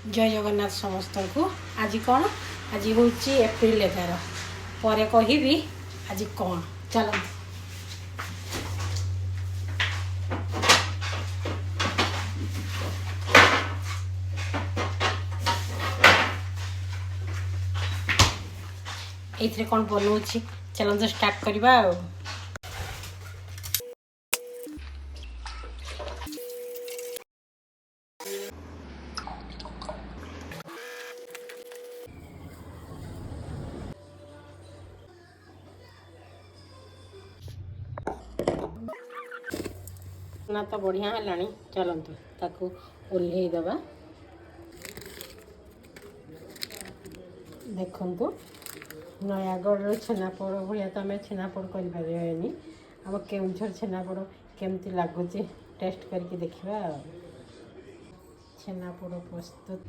जय जगन्नाथ समस्त को। आज कौन आज हूँ एप्रिल 11 पर कहबी आज कौन चलो ये कौन बनाऊँ चलते स्टार्ट करवा। ना तो बढ़िया है चलतु ताकू ओल्हे दबा। देखु नयागढ़ छेनापोड़ भाया तो आम छेनापोड़ करें आम केउझर छेनापोड़ केमती लगुच टेस्ट करके देखा। छेनापोड़ प्रस्तुत।